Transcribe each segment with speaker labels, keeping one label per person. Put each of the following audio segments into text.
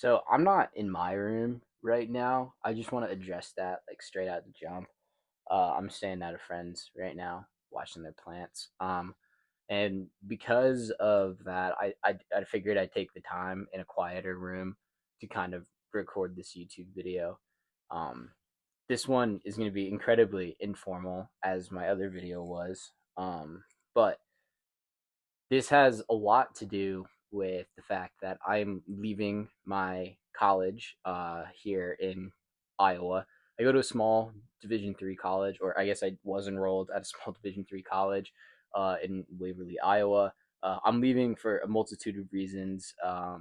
Speaker 1: So I'm not in my room right now. I just want to address that like straight out the jump. I'm staying at a friend's right now, watching their plants. And because of that, I figured I'd take the time in a quieter room to kind of record this YouTube video. Um, this one is going to be incredibly informal, as my other video was. But this has a lot to do with the fact that I'm leaving my college here in Iowa. I go to a small Division 3 college, or I guess I was enrolled at a small Division 3 college in Waverly, Iowa. I'm leaving for a multitude of reasons. A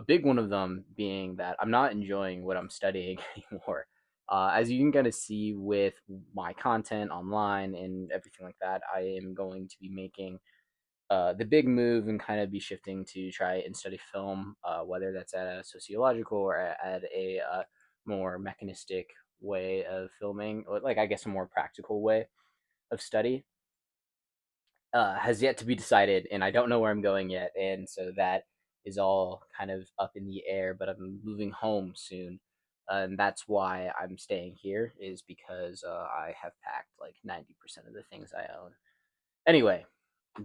Speaker 1: big one of them being that I'm not enjoying what I'm studying anymore. As you can kind of see with my content online and everything like that, I am going to be making the big move and kind of be shifting to try and study film, whether that's at a sociological or at a more mechanistic way of filming, or like I guess a more practical way of study, has yet to be decided, and I don't know where I'm going yet, and so that is all kind of up in the air. But I'm moving home soon, and that's why I'm staying here is because I have packed like 90% of the things I own. Anyway,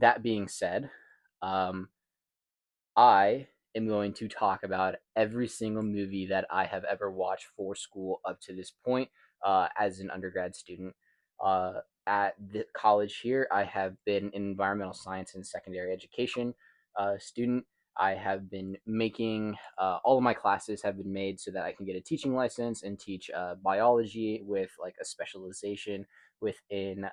Speaker 1: that being said, um, I am going to talk about every single movie that I have ever watched for school up to this point as an undergrad student. At the college here, I have been an environmental science and secondary education student. I have been making all of my classes have been made so that I can get a teaching license and teach biology with like a specialization within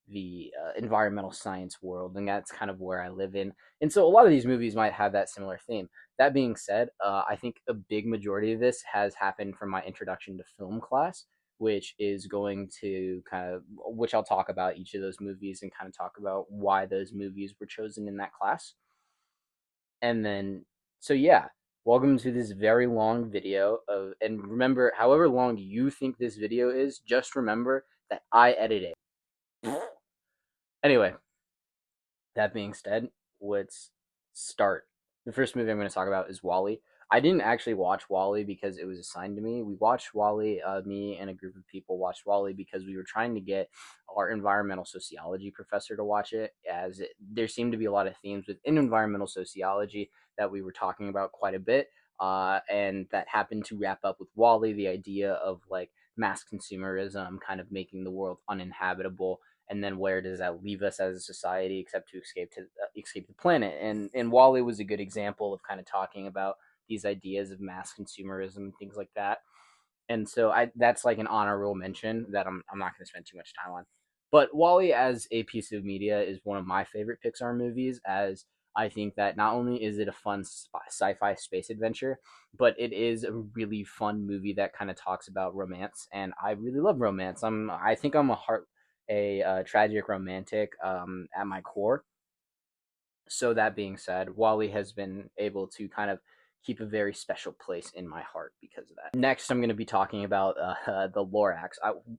Speaker 1: the environmental science world, and that's kind of where I live in. And so a lot of these movies might have that similar theme. That being said, I think a big majority of this has happened from my introduction to film class, which is going to which I'll talk about each of those movies and kind of talk about why those movies were chosen in that class. And then, so yeah, welcome to this very long video and remember, however long you think this video is, just remember that I edit it. Anyway, that being said, let's start. The first movie I'm going to talk about is WALL-E. I didn't actually watch WALL-E because it was assigned to me. We watched WALL-E, me and a group of people watched WALL-E because we were trying to get our environmental sociology professor to watch it, as there seemed to be a lot of themes within environmental sociology that we were talking about quite a bit. And that happened to wrap up with WALL-E, the idea of like mass consumerism kind of making the world uninhabitable, and then where does that leave us as a society except to escape the planet. And WALL-E was a good example of kind of talking about these ideas of mass consumerism and things like that. And so that's like an honorable mention that I'm not going to spend too much time on. But WALL-E as a piece of media is one of my favorite Pixar movies, as I think that not only is it a fun sci-fi space adventure, but it is a really fun movie that kind of talks about romance, and I really love romance. I think I'm a tragic romantic at my core. So that being said, WALL-E has been able to kind of keep a very special place in my heart because of that. Next, I'm going to be talking about the Lorax.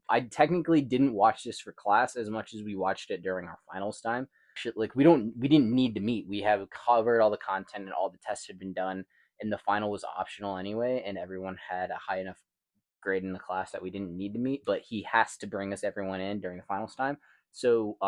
Speaker 1: I technically didn't watch this for class as much as we watched it during our finals time. Like we didn't need to meet. We have covered all the content and all the tests had been done, and the final was optional anyway. And everyone had a high enough grade in the class that we didn't need to meet, but he has to bring us everyone in during the finals time. So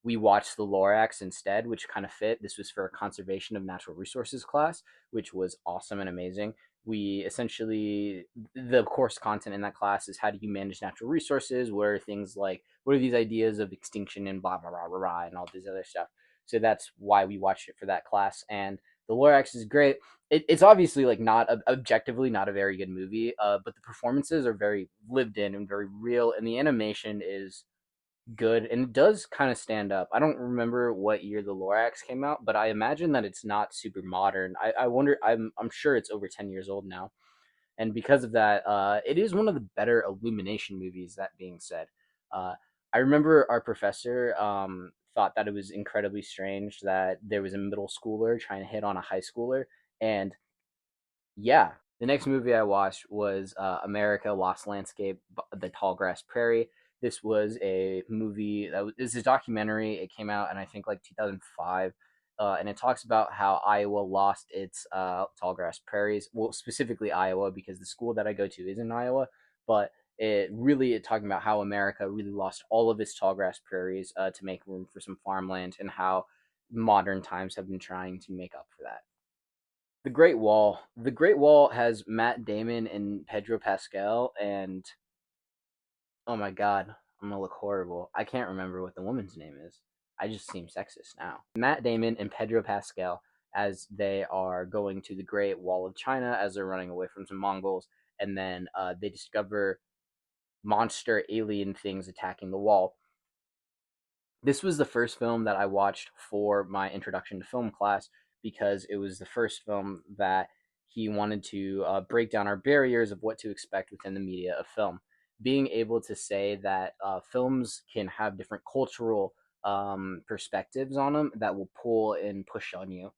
Speaker 1: we watched the Lorax instead, which kind of fit. This was for a conservation of natural resources class, which was awesome and amazing. We essentially, the course content in that class is how do you manage natural resources? What are things like, what are these ideas of extinction and blah, blah, blah, blah, blah, and all this other stuff. So that's why we watched it for that class. And the Lorax is great. It's obviously like not objectively not a very good movie, but the performances are very lived in and very real, and the animation is good, and it does kind of stand up. I don't remember what year the Lorax came out, but I imagine that it's not super modern. I wonder. I'm sure it's over 10 years old now, and because of that, it is one of the better Illumination movies. That being said, uh, I remember our professor thought that it was incredibly strange that there was a middle schooler trying to hit on a high schooler, and yeah, the next movie I watched was America Lost Landscape, The Tall Grass Prairie. This was a movie that was, this is a documentary. It came out in I think like 2005. and it talks about how Iowa lost its tall grass prairies. Well, specifically Iowa, because the school that I go to is in Iowa, but it talking about how America really lost all of its tall grass prairies to make room for some farmland, and how modern times have been trying to make up for that. The Great Wall. The Great Wall has Matt Damon and Pedro Pascal, and oh my god, I'm gonna look horrible. I can't remember what the woman's name is. I just seem sexist now. Matt Damon and Pedro Pascal as they are going to the Great Wall of China as they're running away from some Mongols, and then they discover monster alien things attacking the wall. This was the first film that I watched for my introduction to film class, because it was the first film that he wanted to break down our barriers of what to expect within the media of film. Being able to say that films can have different cultural perspectives on them that will pull and push on you.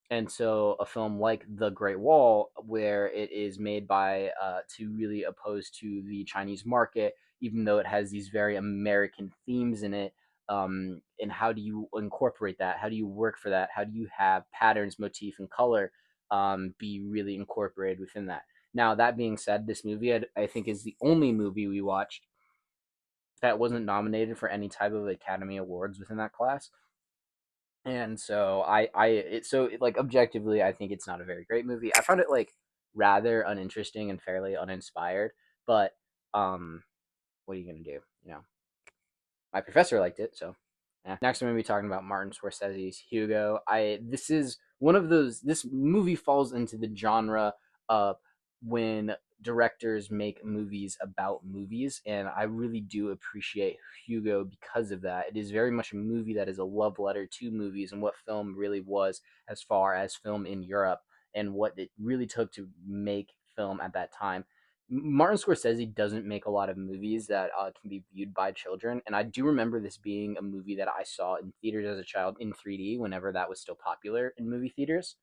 Speaker 1: And so a film like The Great Wall, where it is made by to really oppose to the Chinese market, even though it has these very American themes in it. And how do you incorporate that? How do you work for that? How do you have patterns, motif, and color be really incorporated within that? Now, that being said, this movie I think is the only movie we watched that wasn't nominated for any type of Academy Awards within that class. And so like objectively, I think it's not a very great movie. I found it like rather uninteresting and fairly uninspired. But um, what are you gonna do? You know, my professor liked it, so yeah. Next, I'm gonna be talking about Martin Scorsese's Hugo. This is one of those. This movie falls into the genre of when directors make movies about movies, and I really do appreciate Hugo because of that. It is very much a movie that is a love letter to movies and what film really was as far as film in Europe, and what it really took to make film at that time. Martin Scorsese doesn't make a lot of movies that can be viewed by children, and I do remember this being a movie that I saw in theaters as a child in 3D whenever that was still popular in movie theaters.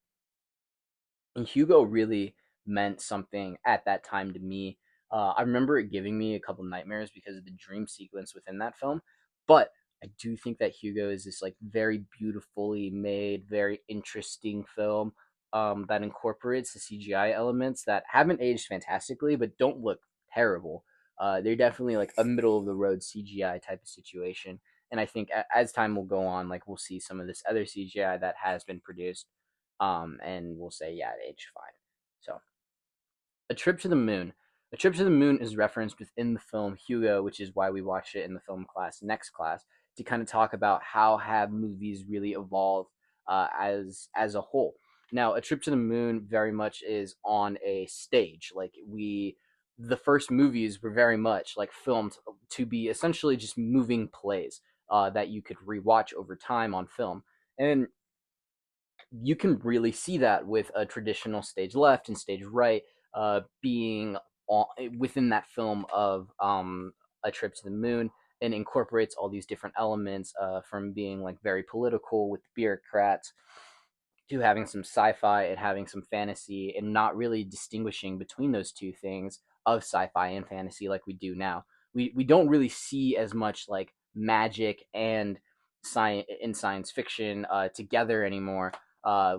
Speaker 1: And Hugo really meant something at that time to me. I remember it giving me a couple nightmares because of the dream sequence within that film, but I do think that Hugo is this like very beautifully made, very interesting film that incorporates the CGI elements that haven't aged fantastically, but don't look terrible. They're definitely like a middle of the road CGI type of situation, and I think as time will go on, like we'll see some of this other CGI that has been produced, and we'll say, yeah, it aged fine. So, A Trip to the Moon. A Trip to the Moon is referenced within the film Hugo, which is why we watched it in the film class next class, to kind of talk about how have movies really evolved as a whole. Now, A Trip to the Moon very much is on a stage. The first movies were very much like filmed to be essentially just moving plays that you could rewatch over time on film. And you can really see that with a traditional stage left and stage right being on, within that film of A Trip to the Moon, and incorporates all these different elements from being like very political with bureaucrats to having some sci-fi and having some fantasy, and not really distinguishing between those two things of sci-fi and fantasy like we do now. We don't really see as much like magic and science fiction together anymore.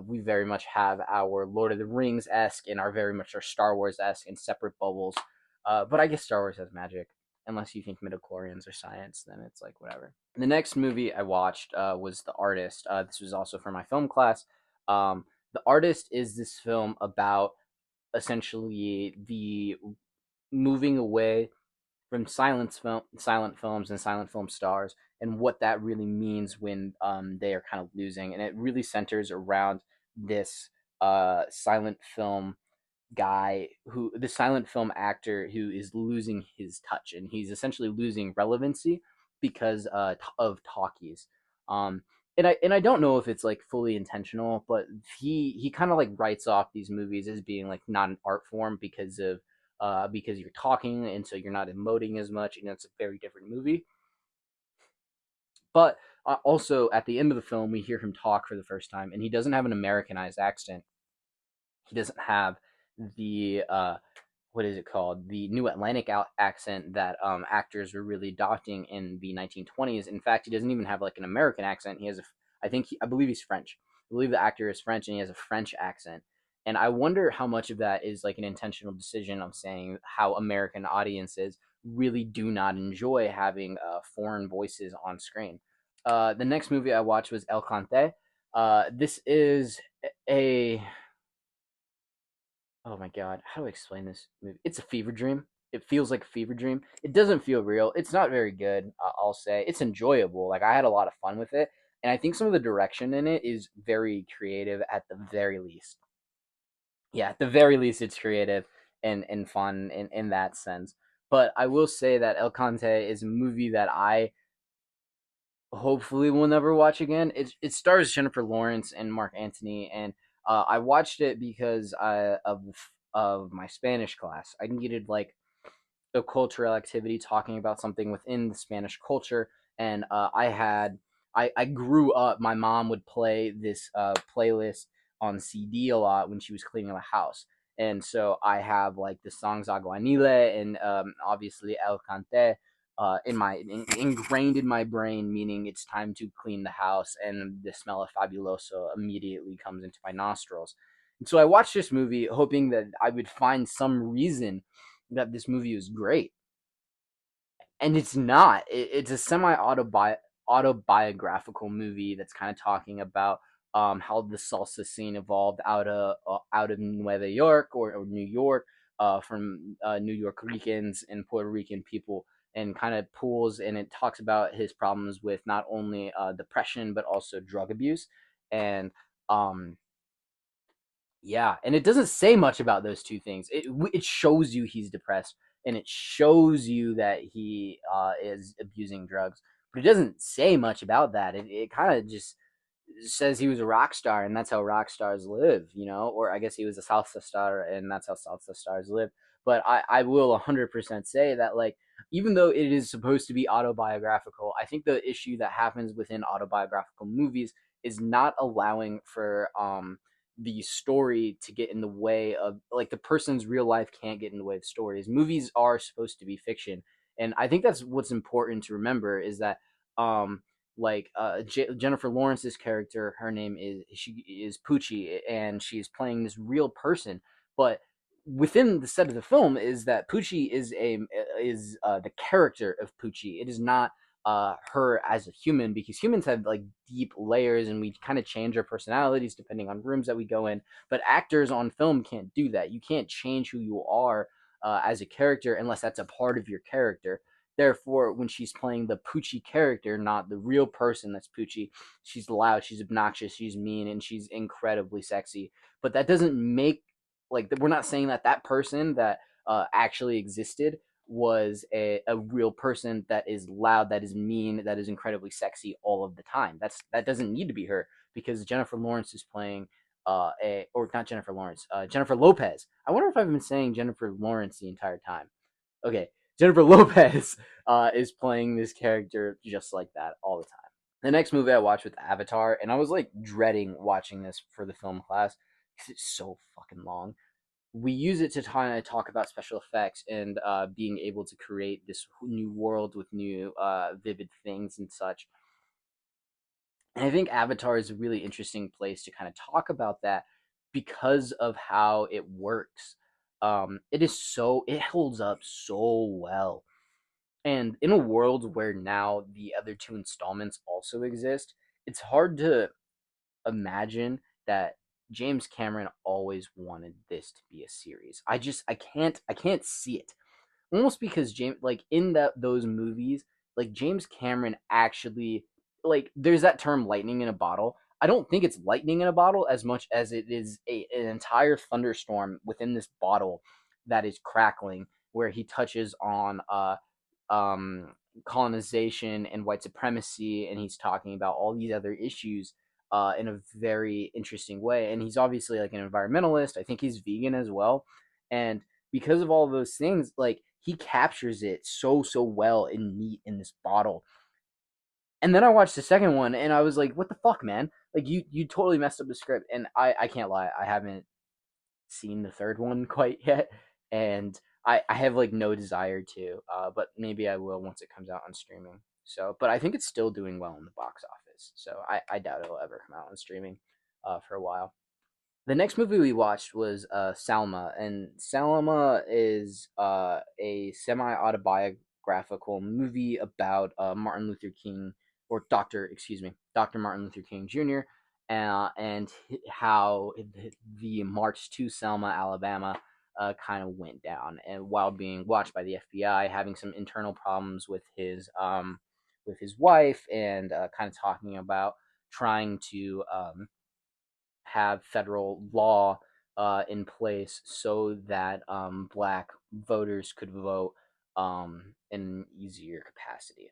Speaker 1: We very much have our Lord of the Rings esque and our very much our Star Wars esque in separate bubbles. But I guess Star Wars has magic. Unless you think midichlorians are science, then it's like whatever. The next movie I watched was The Artist. This was also for my film class. The Artist is this film about essentially the moving away from silent films and silent film stars, and what that really means when they are kind of losing. And it really centers around this silent film guy, who the silent film actor who is losing his touch, and he's essentially losing relevancy because of talkies. um and I don't know if it's like fully intentional, but he kind of like writes off these movies as being like not an art form because you're talking, and so you're not emoting as much, and it's a very different movie. But also at the end of the film we hear him talk for the first time, and he doesn't have an Americanized accent. He doesn't have the what is it called, the New Atlantic accent that actors were really adopting in the 1920s. In fact, he doesn't even have like an American accent. He has I believe he's French. I believe the actor is French and he has a French accent. And I wonder how much of that is like an intentional decision of saying how American audiences really do not enjoy having foreign voices on screen. The next movie I watched was El Cante. This is a oh my god, how do I explain this movie? It's a fever dream. It feels like a fever dream. It doesn't feel real. It's not very good. I'll say it's enjoyable. Like I had a lot of fun with it, and I think some of the direction in it is very creative at the very least. Yeah, at the very least, it's creative and fun in that sense. But I will say that El Cante is a movie that I hopefully we'll never watch again. It stars Jennifer Lawrence and Mark Antony, and I watched it because of my Spanish class. I needed like a cultural activity talking about something within the Spanish culture, and I grew up. My mom would play this playlist on CD a lot when she was cleaning the house. And so I have like the songs Aguanile and obviously El Cante ingrained in my brain, meaning it's time to clean the house, and the smell of Fabuloso immediately comes into my nostrils. And so I watched this movie hoping that I would find some reason that this movie was great, and it's not. It's a autobiographical movie that's kind of talking about how the salsa scene evolved out of Nueva York or New York, from New York Ricans and Puerto Rican people, and kind of pulls and it talks about his problems with not only depression but also drug abuse, and um, yeah, and it doesn't say much about those two things. It shows you he's depressed, and it shows you that he is abusing drugs, but it doesn't say much about that. It kind of just says he was a rock star, and that's how rock stars live, you know. Or I guess he was a salsa star, and that's how salsa stars live. But I will 100% say that, like, even though it is supposed to be autobiographical, I think the issue that happens within autobiographical movies is not allowing for the story to get in the way of, like, the person's real life can't get in the way of stories. Movies are supposed to be fiction, and I think that's what's important to remember is that um Jennifer Lawrence's character, her name is she is Poochie, and she's playing this real person. But within the set of the film is that Poochie is the character of Poochie. It is not her as a human, because humans have like deep layers and we kind of change our personalities depending on rooms that we go in. But actors on film can't do that. You can't change who you are as a character unless that's a part of your character. Therefore, when she's playing the Poochie character, not the real person that's Poochie, she's loud, she's obnoxious, she's mean, and she's incredibly sexy. But that doesn't make, like, we're not saying that that person that actually existed was a real person that is loud, that is mean, that is incredibly sexy all of the time. That doesn't need to be her, because Jennifer Lawrence is playing or not Jennifer Lawrence, Jennifer Lopez. I wonder if I've been saying Jennifer Lawrence the entire time. Okay, Jennifer Lopez is playing this character just like that all the time. The next movie I watched was Avatar, and I was like dreading watching this for the film class because it's so fucking long. We use it to kind of talk about special effects and being able to create this new world with new vivid things and such. And I think Avatar is a really interesting place to kind of talk about that because of how it works. It holds up so well. And in a world where now the other two installments also exist, it's hard to imagine that James Cameron always wanted this to be a series. I can't see it. Almost because James, like, in that those movies, like, James Cameron actually, like, there's that term lightning in a bottle. I don't think it's lightning in a bottle as much as it is an entire thunderstorm within this bottle that is crackling, where he touches on um, colonization and white supremacy, and he's talking about all these other issues in a very interesting way. And he's obviously like an environmentalist. I think he's vegan as well, and because of all of those things, like, he captures it so well and neat in this bottle. And then I watched the second one, and I was like, "What the fuck, man? Like, you totally messed up the script." And I can't lie, I haven't seen the third one quite yet, and I have like no desire to, but maybe I will once it comes out on streaming. So, but I think it's still doing well in the box office. is. So I doubt it'll ever come out on streaming for a while. The next movie we watched was Salma, and Salma is a semi-autobiographical movie about Martin Luther King, or Dr. Martin Luther King Jr., and how the March to Selma, Alabama, kind of went down, and while being watched by the FBI, having some internal problems with his wife, and kind of talking about trying to have federal law in place so that black voters could vote in an easier capacity.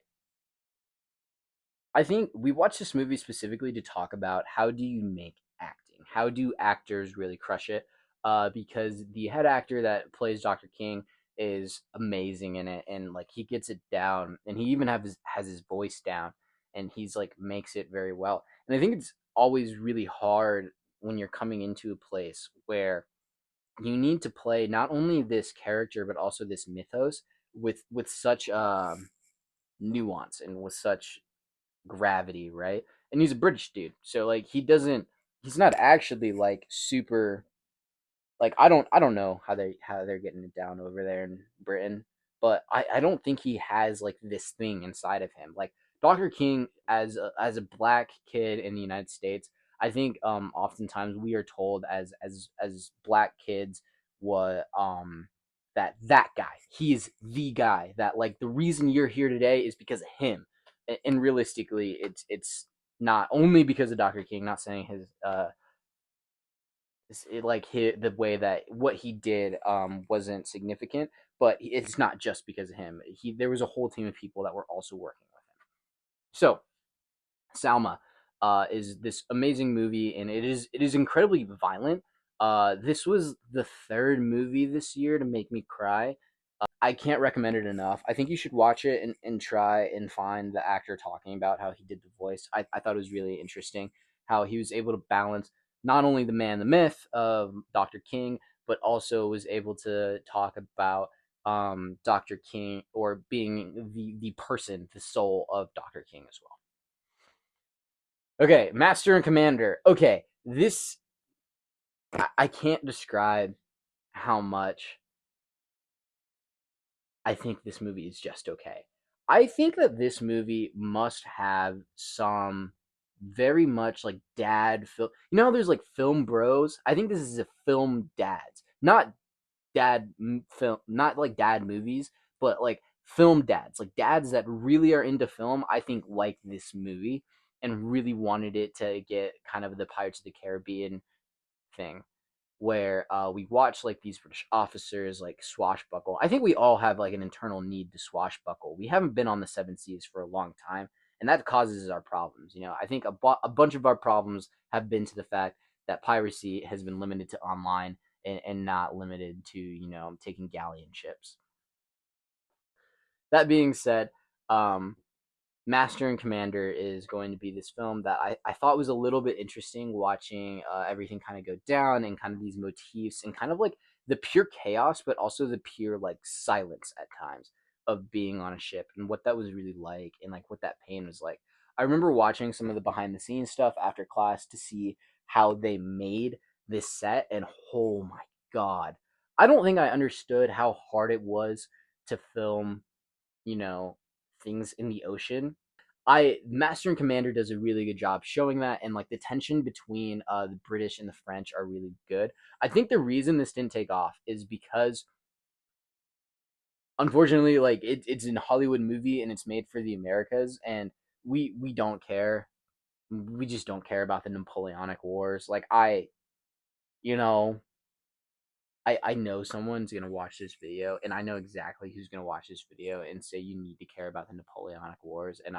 Speaker 1: I think we watched this movie specifically to talk about how do you make acting? How do actors really crush it? Because the head actor that plays Dr. King is amazing in it, and like he gets it down, and he even has his voice down, and he's like makes it very well. And I think it's always really hard when you're coming into a place where you need to play not only this character but also this mythos with such nuance and with such gravity, right? And he's a British dude, so like he's not actually like super like I don't know how they're getting it down over there in Britain, but I don't think he has like this thing inside of him. Like Dr. King as a black kid in the United States, I think oftentimes we are told as black kids what that guy, he's the guy that like the reason you're here today is because of him. And realistically it's not only because of Dr. King, not saying his like the way that what he did wasn't significant, but it's not just because of him. There was a whole team of people that were also working with him. So Salma is this amazing movie, and it is incredibly violent. This was the third movie this year to make me cry. I can't recommend it enough. I think you should watch it and try and find the actor talking about how he did the voice. I thought it was really interesting how he was able to balance not only the man, the myth of Dr. King, but also was able to talk about Dr. King, or being the person, the soul of Dr. King as well. Okay, Master and Commander. Okay, this I can't describe how much I think this movie is just okay. I think that this movie must have some very much like dad film. You know how there's like film bros? I think this is a film dads. Not film, not like dad movies, but like film dads. Like dads that really are into film, I think like this movie and really wanted it to get kind of the Pirates of the Caribbean thing where we watch like these British officers like swashbuckle. I think we all have like an internal need to swashbuckle. We haven't been on the seven seas for a long time, and that causes our problems. You know, I think a bunch of our problems have been to the fact that piracy has been limited to online and not limited to taking galleon ships. That being said, um, Master and Commander is going to be this film that I thought was a little bit interesting watching everything kind of go down and kind of these motifs and kind of like the pure chaos, but also the pure like silence at times of being on a ship and what that was really like and like what that pain was like. I remember watching some of the behind the scenes stuff after class to see how they made this set, and oh my god, I don't think I understood how hard it was to film, you know, things in the ocean. I Master and Commander does a really good job showing that, and like the tension between the British and the French are really good. I think the reason this didn't take off is because unfortunately, like it's a Hollywood movie and it's made for the Americas, and we don't care. We just don't care about the Napoleonic Wars. Like you know, I know someone's gonna watch this video, and I know exactly who's gonna watch this video and say you need to care about the Napoleonic Wars, and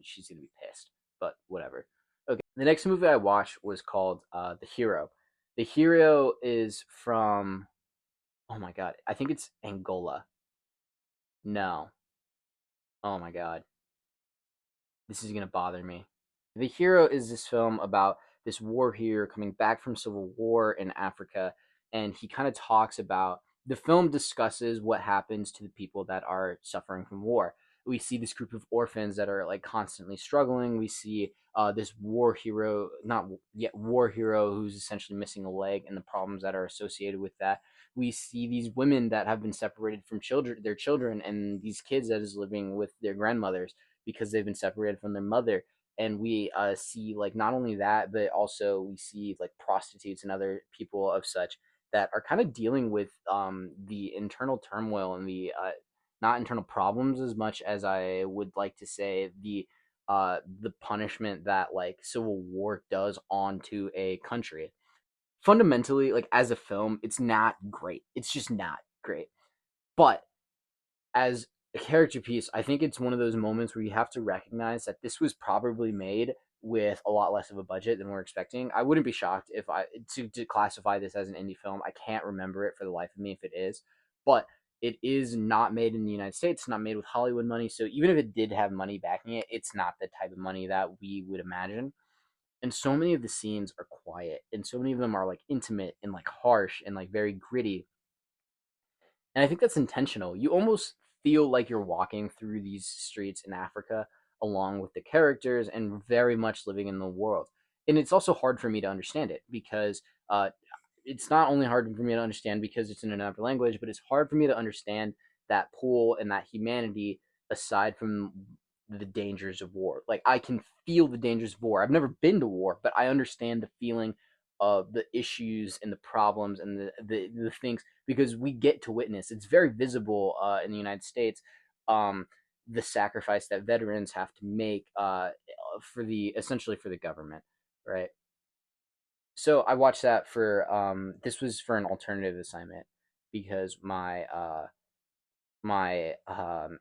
Speaker 1: she's gonna be pissed. But whatever. Okay, the next movie I watched was called The Hero. The Hero is from, oh my god, I think it's Angola. No, oh my god, this is gonna bother me. The Hero is this film about this war hero coming back from civil war in Africa, and he kind of talks about the film discusses what happens to the people that are suffering from war. We see this group of orphans that are like constantly struggling. We see this war hero, not yet war hero, who's essentially missing a leg, and the problems that are associated with that. We see these women that have been separated from their children, and these kids that is living with their grandmothers because they've been separated from their mother. And we see like not only that, but also we see like prostitutes and other people of such that are kind of dealing with the internal turmoil and the not internal problems as much as I would like to say the punishment that like civil war does onto a country. Fundamentally, like as a film, it's not great. It's just not great. But as a character piece, I think it's one of those moments where you have to recognize that this was probably made with a lot less of a budget than we're expecting. I wouldn't be shocked if to classify this as an indie film. I can't remember it for the life of me if it is, but it is not made in the United States, not made with Hollywood money. So even if it did have money backing it, it's not the type of money that we would imagine. And so many of the scenes are quiet, and so many of them are like intimate and like harsh and like very gritty, and I think that's intentional. You almost feel like you're walking through these streets in Africa along with the characters and very much living in the world. And it's also hard for me to understand it because it's not only hard for me to understand because it's in another language, but it's hard for me to understand that pool and that humanity aside from the dangers of war. Like I can feel the dangers of war. I've never been to war, but I understand the feeling of the issues and the problems and the things because we get to witness. It's very visible in the United States. The sacrifice that veterans have to make for the essentially for the government, right? So I watched that for this was for an alternative assignment because my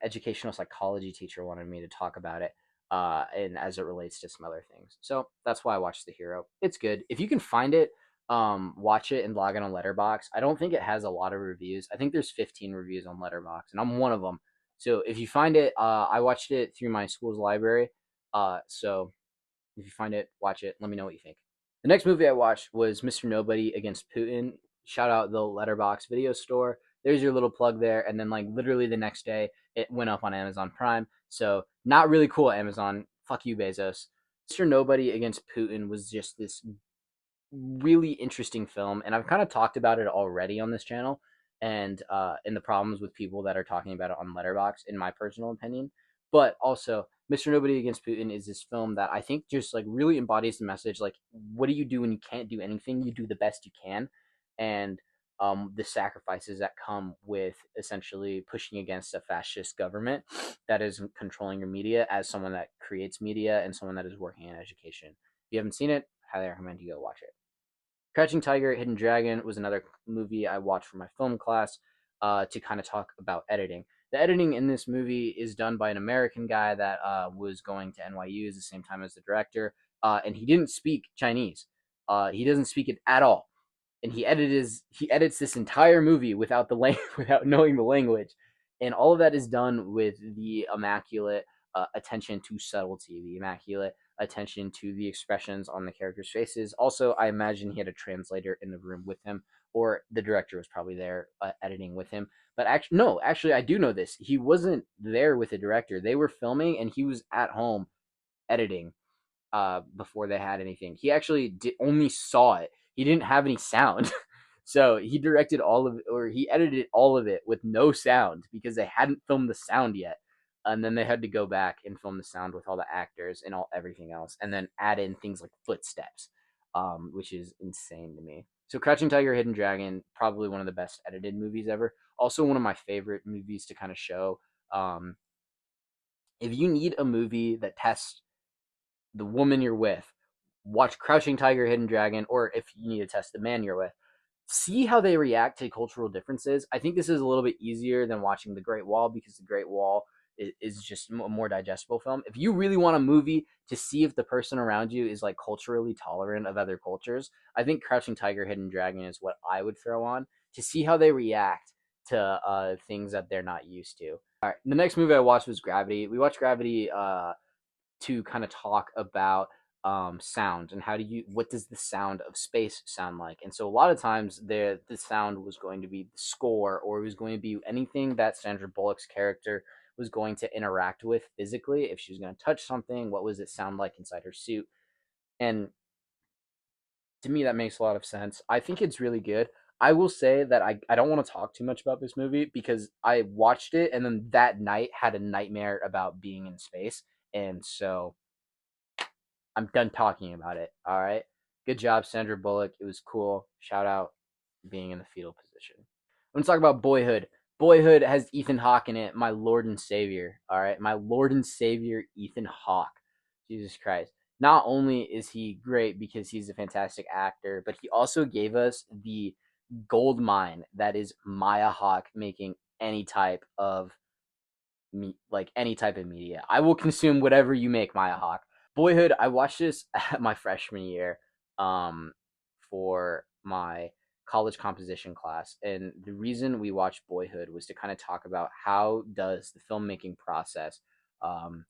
Speaker 1: educational psychology teacher wanted me to talk about it and as it relates to some other things. So that's why I watched The Hero. It's good. If you can find it, watch it and log in on Letterbox. I don't think it has a lot of reviews. I think there's 15 reviews on Letterbox, and I'm one of them. So if you find it, I watched it through my school's library. So if you find it, watch it. Let me know what you think. The next movie I watched was Mr. Nobody Against Putin. Shout out the Letterbox video store. There's your little plug there. And then like literally the next day, it went up on Amazon Prime. So not really cool, Amazon. Fuck you, Bezos. Mr. Nobody Against Putin was just this really interesting film, and I've kind of talked about it already on this channel, and in the problems with people that are talking about it on Letterbox, in my personal opinion. But also, Mr. Nobody Against Putin is this film that I think just like really embodies the message. Like, what do you do when you can't do anything? You do the best you can, and the sacrifices that come with essentially pushing against a fascist government that is controlling your media. As someone that creates media and someone that is working in education, if you haven't seen it, highly recommend you go watch it. Crouching Tiger, Hidden Dragon was another movie I watched for my film class to kind of talk about editing. The editing in this movie is done by an American guy that was going to NYU at the same time as the director, and he didn't speak Chinese. He doesn't speak it at all, and he edits this entire movie without without knowing the language, and all of that is done with the immaculate attention to subtlety, the immaculate attention to the expressions on the characters' faces. Also, I imagine he had a translator in the room with him, or the director was probably there editing with him. But actually, no, actually, I do know this. He wasn't there with the director. They were filming, and he was at home editing before they had anything. He actually only saw it. He didn't have any sound. So he directed all of it, or he edited all of it with no sound because they hadn't filmed the sound yet. And then they had to go back and film the sound with all the actors and everything else, and then add in things like footsteps, which is insane to me. So Crouching Tiger, Hidden Dragon, probably one of the best edited movies ever. Also one of my favorite movies to kind of show. Um, if you need a movie that tests the woman you're with, watch Crouching Tiger, Hidden Dragon, or if you need to test the man you're with, see how they react to cultural differences. I think this is a little bit easier than watching The Great Wall because The Great Wall is just a more digestible film. If you really want a movie to see if the person around you is like culturally tolerant of other cultures, I think Crouching Tiger, Hidden Dragon is what I would throw on to see how they react to things that they're not used to. All right, the next movie I watched was Gravity. We watched Gravity to kind of talk about sound and what does the sound of space sound like. And so a lot of times the sound was going to be the score, or it was going to be anything that Sandra Bullock's character was going to interact with physically. If she was going to touch something, what was it sound like inside her suit? And to me, that makes a lot of sense. I think it's really good. I will say that I don't want to talk too much about this movie because I watched it and then that night had a nightmare about being in space. And so I'm done talking about it. All right. Good job, Sandra Bullock. It was cool. Shout out being in the fetal position. I'm gonna talk about Boyhood. Boyhood has Ethan Hawke in it, my Lord and Savior. All right, my Lord and Savior, Ethan Hawke. Jesus Christ. Not only is he great because he's a fantastic actor, but he also gave us the gold mine that is Maya Hawke making any type of like any type of media. I will consume whatever you make, Maya Hawke. Boyhood, I watched this at my freshman year um, for my college composition class, and the reason we watched Boyhood was to kind of talk about how does the filmmaking process um,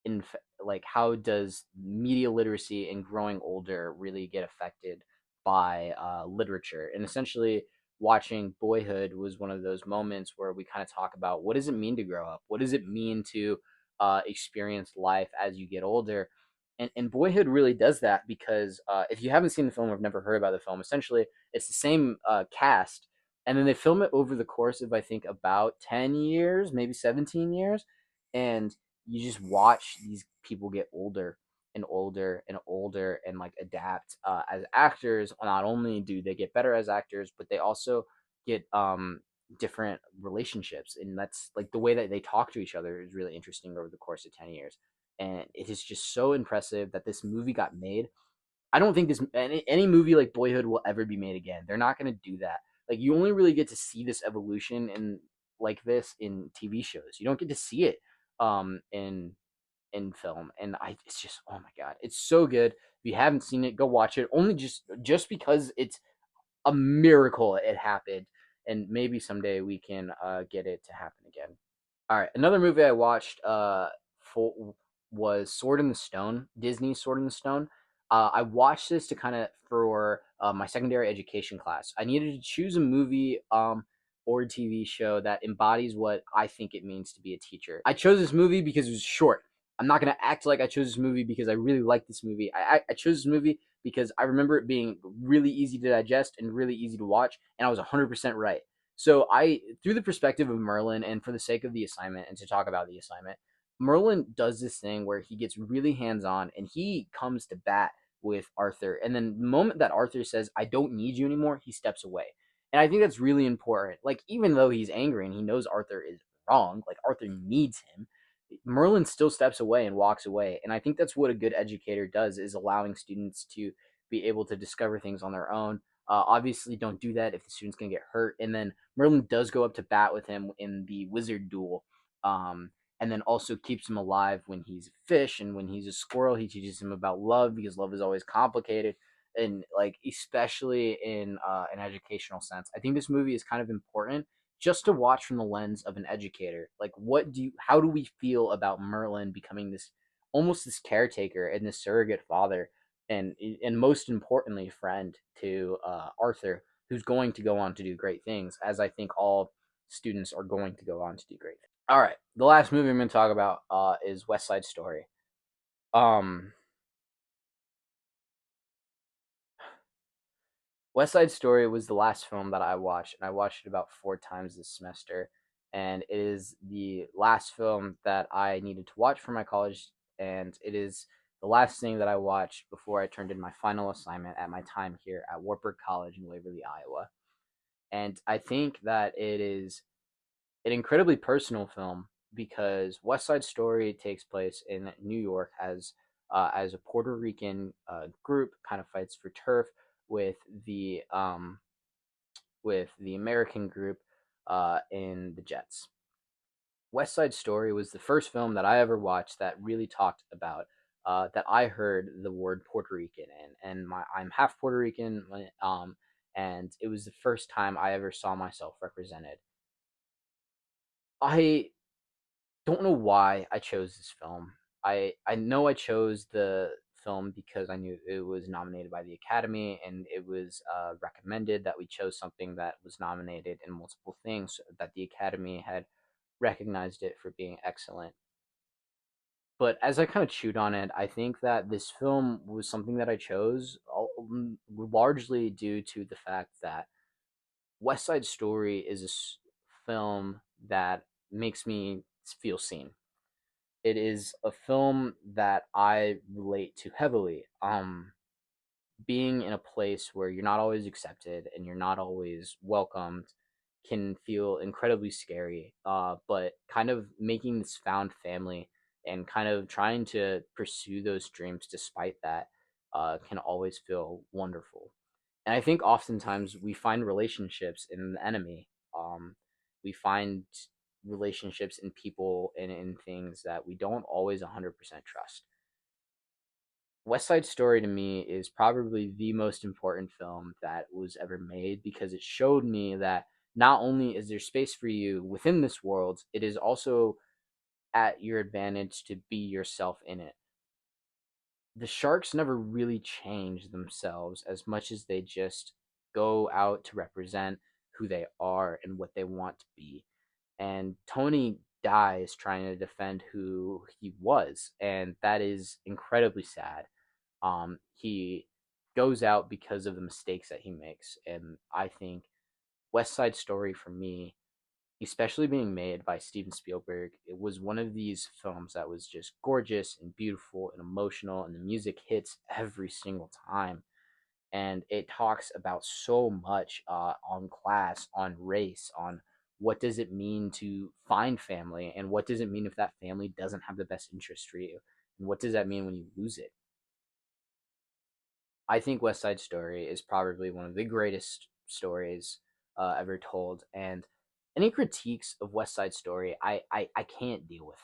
Speaker 1: in like how does media literacy and growing older really get affected by literature. And essentially watching Boyhood was one of those moments where we kind of talk about what does it mean to grow up, what does it mean to experience life as you get older. And Boyhood really does that because if you haven't seen the film or have never heard about the film, essentially it's the same cast, and then they film it over the course of I think about 10 years, maybe 17 years, and you just watch these people get older and older and older and like adapt as actors. Not only do they get better as actors, but they also get different relationships, and that's like the way that they talk to each other is really interesting over the course of 10 years. And it is just so impressive that this movie got made. I don't think this any movie like Boyhood will ever be made again. They're not going to do that. Like you only really get to see this evolution in like this in TV shows. You don't get to see it in film, and I it's just oh my god, it's so good. If you haven't seen it, go watch it. Only just because it's a miracle it happened, and maybe someday we can get it to happen again. All right, another movie I watched for was Sword in the Stone, Disney Sword in the Stone. I watched this to kind of for my secondary education class. I needed to choose a movie or a TV show that embodies what I think it means to be a teacher. I chose this movie because it was short. I'm not gonna act like I chose this movie because I really like this movie. I chose this movie because I remember it being really easy to digest and really easy to watch, and I was 100% right. So I, through the perspective of Merlin, and for the sake of the assignment, and to talk about the assignment, Merlin does this thing where he gets really hands on and he comes to bat with Arthur. And then the moment that Arthur says, "I don't need you anymore," he steps away. And I think that's really important. Like even though he's angry and he knows Arthur is wrong, like Arthur needs him, Merlin still steps away and walks away. And I think that's what a good educator does, is allowing students to be able to discover things on their own. Obviously, don't do that if the student's going to get hurt. And then Merlin does go up to bat with him in the wizard duel, and then also keeps him alive when he's a fish, and when he's a squirrel, he teaches him about love because love is always complicated, and like especially in an educational sense. I think this movie is kind of important just to watch from the lens of an educator. Like, how do we feel about Merlin becoming this almost this caretaker and this surrogate father, and most importantly, friend to Arthur, who's going to go on to do great things, as I think all students are going to go on to do great things. All right, the last movie I'm going to talk about is West Side Story. Um, West Side Story was the last film that I watched, and I watched it about 4 times this semester. And it is the last film that I needed to watch for my college, and it is the last thing that I watched before I turned in my final assignment at my time here at Wartburg College in Waverly, Iowa. And I think that it is an incredibly personal film because West Side Story takes place in New York as a Puerto Rican group kind of fights for turf with the um, with the American group in the Jets. West Side Story was the first film that I ever watched that really talked about that I heard the word Puerto Rican in, and I'm half Puerto Rican, and it was the first time I ever saw myself represented. I don't know why I chose this film. I know I chose the film because I knew it was nominated by the Academy, and it was recommended that we chose something that was nominated in multiple things that the Academy had recognized it for being excellent. But as I kind of chewed on it, I think that this film was something that I chose largely due to the fact that West Side Story is a film that makes me feel seen. It is a film that I relate to heavily. Being in a place where you're not always accepted and you're not always welcomed can feel incredibly scary. But kind of making this found family and kind of trying to pursue those dreams despite that can always feel wonderful. And I think oftentimes we find relationships in the enemy. We find relationships in people and in things that we don't always 100% trust. West Side Story to me is probably the most important film that was ever made because it showed me that not only is there space for you within this world, it is also at your advantage to be yourself in it. The sharks never really change themselves as much as they just go out to represent who they are and what they want to be. And Tony dies trying to defend who he was, and that is incredibly sad. He goes out because of the mistakes that he makes, and I think West Side Story for me, especially being made by Steven Spielberg, it was one of these films that was just gorgeous and beautiful and emotional, and the music hits every single time. And it talks about so much on class, on race, on what does it mean to find family, and what does it mean if that family doesn't have the best interest for you, and what does that mean when you lose it. I think West Side Story is probably one of the greatest stories ever told, and any critiques of West Side Story, I can't deal with.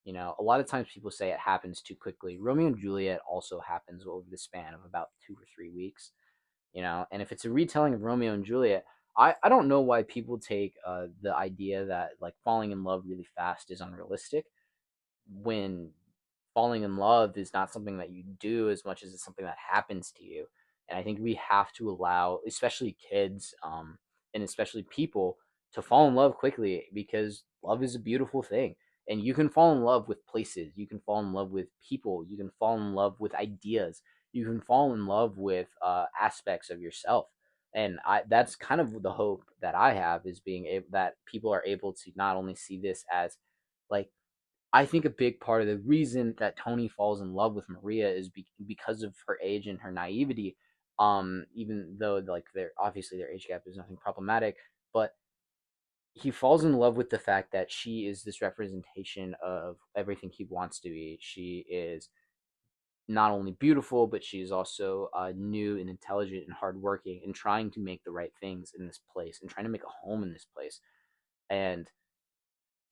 Speaker 1: You know, a lot of times people say it happens too quickly. Romeo and Juliet also happens over the span of about 2 or 3 weeks. You know, and if it's a retelling of Romeo and Juliet, I don't know why people take the idea that like falling in love really fast is unrealistic when falling in love is not something that you do as much as it's something that happens to you. And I think we have to allow, especially kids, and especially people, to fall in love quickly because love is a beautiful thing. And you can fall in love with places, you can fall in love with people, you can fall in love with ideas, you can fall in love with aspects of yourself. And that's kind of the hope that I have is being able that people are able to not only see this as like I think a big part of the reason that Tony falls in love with Maria is because of her age and her naivety. Even though like their obviously their age gap is nothing problematic, but he falls in love with the fact that she is this representation of everything he wants to be. She is not only beautiful, but she's also new and intelligent and hardworking and trying to make the right things in this place and trying to make a home in this place. And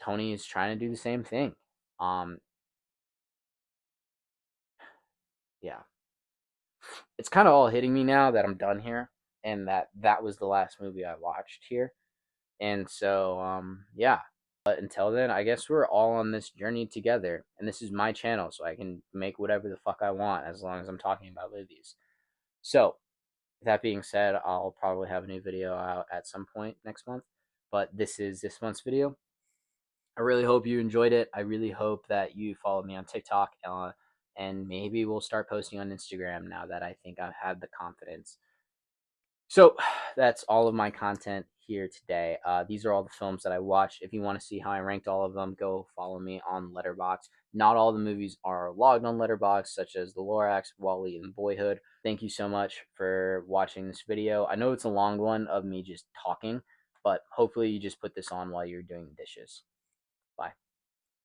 Speaker 1: Tony is trying to do the same thing. Um, yeah, it's kind of all hitting me now that I'm done here and that was the last movie I watched here. And so yeah, but until then, I guess we're all on this journey together and this is my channel so I can make whatever the fuck I want as long as I'm talking about movies. So, that being said, I'll probably have a new video out at some point next month, but this is this month's video. I really hope you enjoyed it. I really hope that you follow me on TikTok, and maybe we'll start posting on Instagram now that I think I've had the confidence. So that's all of my content here today. These are all the films that I watched. If you want to see how I ranked all of them, go follow me on Letterboxd. Not all the movies are logged on Letterboxd, such as The Lorax, Wally, and Boyhood. Thank you so much for watching this video. I know it's a long one of me just talking, but hopefully you just put this on while you're doing the dishes. Bye.